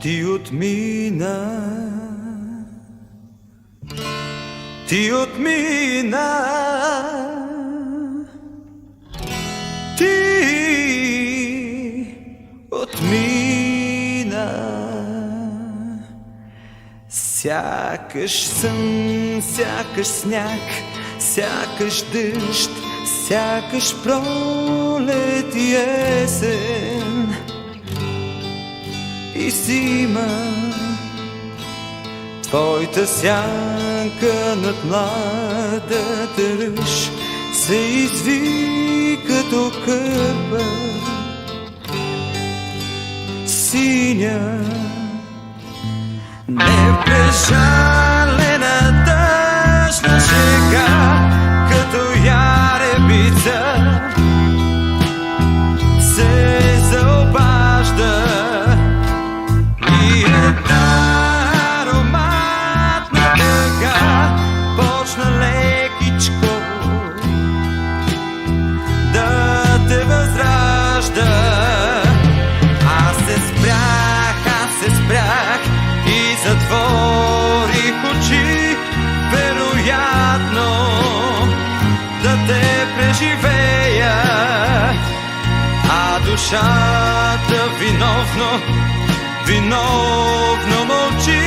Ти отмина, ти отмина, ти отмина. Сякаш сън, сякаш сняг, сякаш дъжд, сякаш пролет и есен и зима. Твоята сянка над младата ръж се изви като кърпа синя. Непрежалена тъжна шега, като яребица се заобажда и една ароматна тъга почна лекичко да те възражда. Аз се спрях и затворих очи, вероятно да те преживея, а душата виновно мълчи,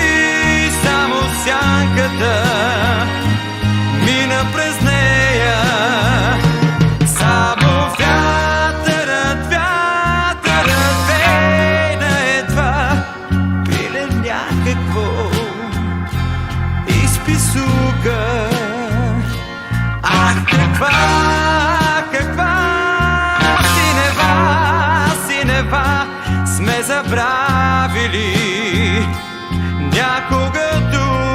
само сянката мина през нея. Само вятърът вейна едва, пиле някакво изписука. Ах, каква синева сме забравили някога тук.